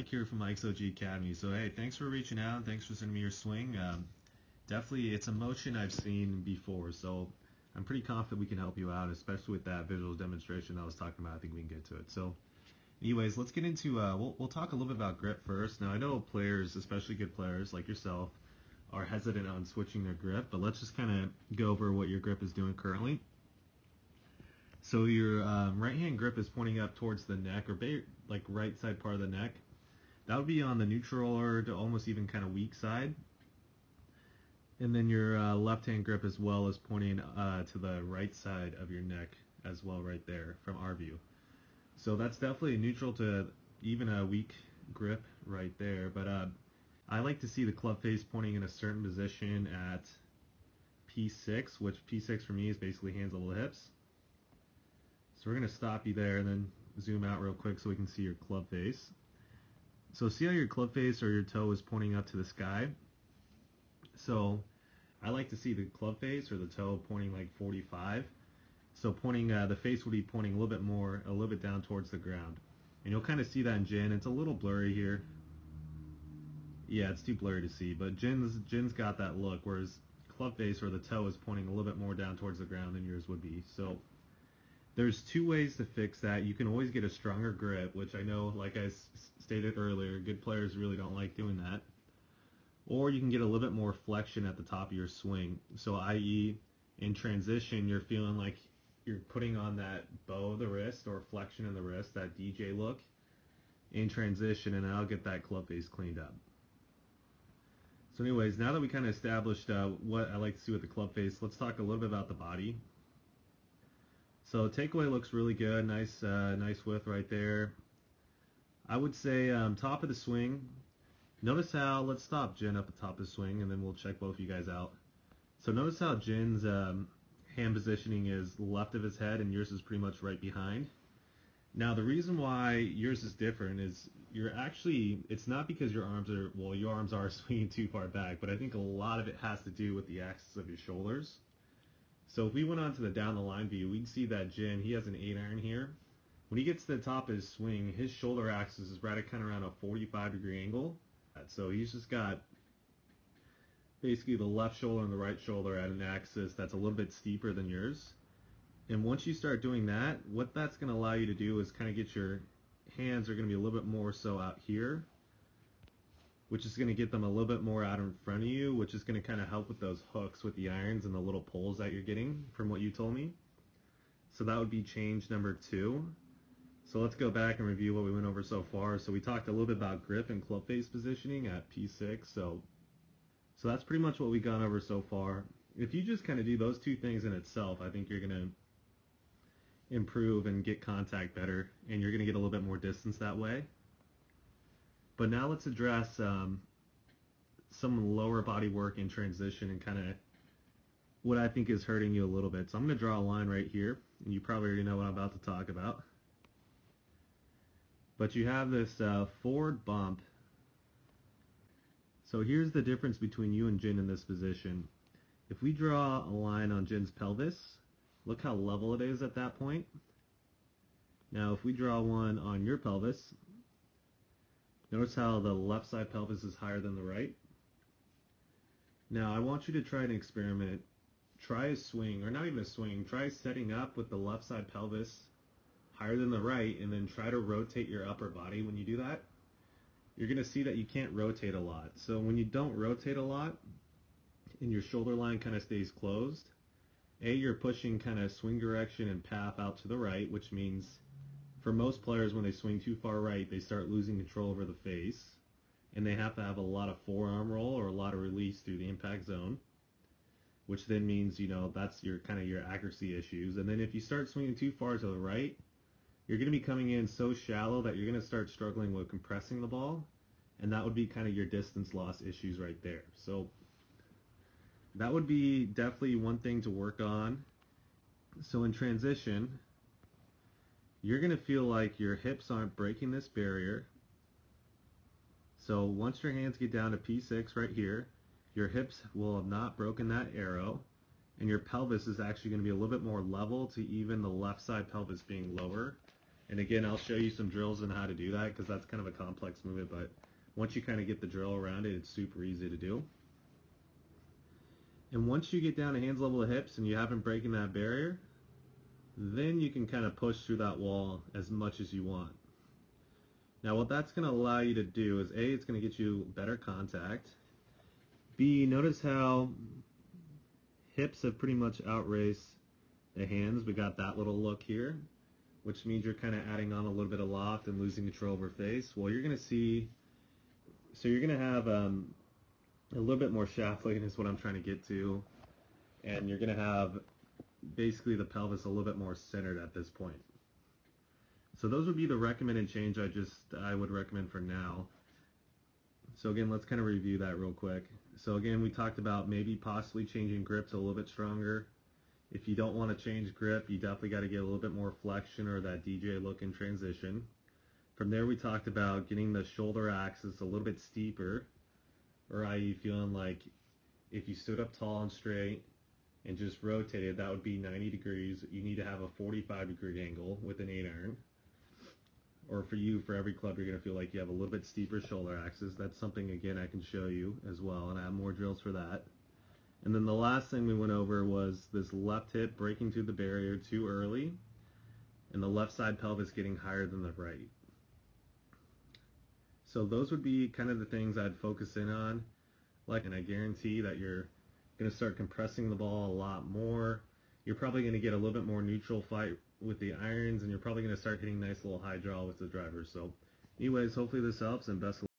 Mike here from Mike's OG Academy. So hey, thanks for reaching out. Thanks for sending me your swing. Definitely, it's a motion I've seen before, so I'm pretty confident we can help you out, especially with that visual demonstration I was talking about. I think we can get to it. So anyways, let's get into, we'll talk a little bit about grip first. Now I know players, especially good players like yourself, are hesitant on switching their grip, but let's just kind of go over what your grip is doing currently. So your right hand grip is pointing up towards the neck, or like right side part of the neck. That would be on the neutral or to almost even kind of weak side. And then your left hand grip as well is pointing to the right side of your neck as well, right there from our view. So that's definitely a neutral to even a weak grip right there. But I like to see the club face pointing in a certain position at P6, which P6 for me is basically hands over the hips. So we're going to stop you there and then zoom out real quick so we can see your club face. So see how your club face or your toe is pointing up to the sky? So I like to see the club face or the toe pointing like 45. So pointing, the face would be pointing a little bit down towards the ground. And you'll kind of see that in Jin. It's a little blurry here. Yeah, it's too blurry to see, but Jin's got that look, whereas club face or the toe is pointing a little bit more down towards the ground than yours would be. So there's two ways to fix that. You can always get a stronger grip, which I know, like I stated earlier, good players really don't like doing that. Or you can get a little bit more flexion at the top of your swing. So i.e. in transition, you're feeling like you're putting on that bow of the wrist or flexion in the wrist, that DJ look in transition, and I'll get that club face cleaned up. So anyways, now that we kind of established what I like to see with the club face, let's talk a little bit about the body. So takeaway looks really good, nice width right there. I would say top of the swing, notice how, let's stop Jin up at the top of the swing and then we'll check both of you guys out. So notice how Jin's hand positioning is left of his head and yours is pretty much right behind. Now the reason why yours is different is it's not because your arms are swinging too far back, but I think a lot of it has to do with the axis of your shoulders. So if we went on to the down the line view, we'd see that Jin, he has an 8-iron here. When he gets to the top of his swing, his shoulder axis is right at kind of around a 45-degree angle. So he's just got basically the left shoulder and the right shoulder at an axis that's a little bit steeper than yours. And once you start doing that, what that's going to allow you to do is kind of get your hands are going to be a little bit more so out here, which is going to get them a little bit more out in front of you, which is going to kind of help with those hooks with the irons and the little pulls that you're getting from what you told me. So that would be change number 2. So let's go back and review what we went over so far. So we talked a little bit about grip and club face positioning at P6. So that's pretty much what we've gone over so far. If you just kind of do those two things in itself, I think you're going to improve and get contact better, and you're going to get a little bit more distance that way. But now let's address some lower body work in transition and kind of what I think is hurting you a little bit. So I'm going to draw a line right here, and you probably already know what I'm about to talk about. But you have this forward bump. So here's the difference between you and Jin in this position. If we draw a line on Jin's pelvis, look how level it is at that point. Now if we draw one on your pelvis, notice how the left side pelvis is higher than the right. Now I want you to try an experiment. Try a swing, or not even a swing, try setting up with the left side pelvis higher than the right, and then try to rotate your upper body when you do that. You're going to see that you can't rotate a lot. So when you don't rotate a lot, and your shoulder line kind of stays closed, you're pushing kind of swing direction and path out to the right, which means for most players when they swing too far right, they start losing control over the face, and they have to have a lot of forearm roll or a lot of release through the impact zone, which then means, that's your kind of your accuracy issues. And then if you start swinging too far to the right, you're going to be coming in so shallow that you're going to start struggling with compressing the ball, and that would be kind of your distance loss issues right there. So that would be definitely one thing to work on. So in transition, you're going to feel like your hips aren't breaking this barrier. So once your hands get down to P6 right here, your hips will have not broken that arrow, and your pelvis is actually going to be a little bit more level to even the left side pelvis being lower. And again, I'll show you some drills on how to do that because that's kind of a complex movement, but once you kind of get the drill around it, it's super easy to do. And once you get down to hands level of hips and you haven't broken that barrier, then you can kind of push through that wall as much as you want. Now what that's going to allow you to do is A, it's going to get you better contact. B, notice how hips have pretty much outraced the hands. We got that little look here, which means you're kind of adding on a little bit of loft and losing control over face. Well, you're going to see, so you're going to have a little bit more shaft leg is what I'm trying to get to, and you're going to have basically the pelvis a little bit more centered at this point. So those would be the recommended change I would recommend for now. So again, let's kind of review that real quick. So again, we talked about maybe possibly changing grips a little bit stronger. If you don't want to change grip, you definitely got to get a little bit more flexion or that DJ look in transition. From there, we talked about getting the shoulder axis a little bit steeper, or i.e. feeling like if you stood up tall and straight and just rotated, that would be 90 degrees. You need to have a 45-degree angle with an 8-iron. Or for you, for every club, you're going to feel like you have a little bit steeper shoulder axis. That's something, again, I can show you as well, and I have more drills for that. And then the last thing we went over was this left hip breaking through the barrier too early, and the left side pelvis getting higher than the right. So those would be kind of the things I'd focus in on. And I guarantee that you're going to start compressing the ball a lot more. You're probably going to get a little bit more neutral fight with the irons, and you're probably going to start hitting nice little high draw with the driver. So anyways, hopefully this helps, and best of luck.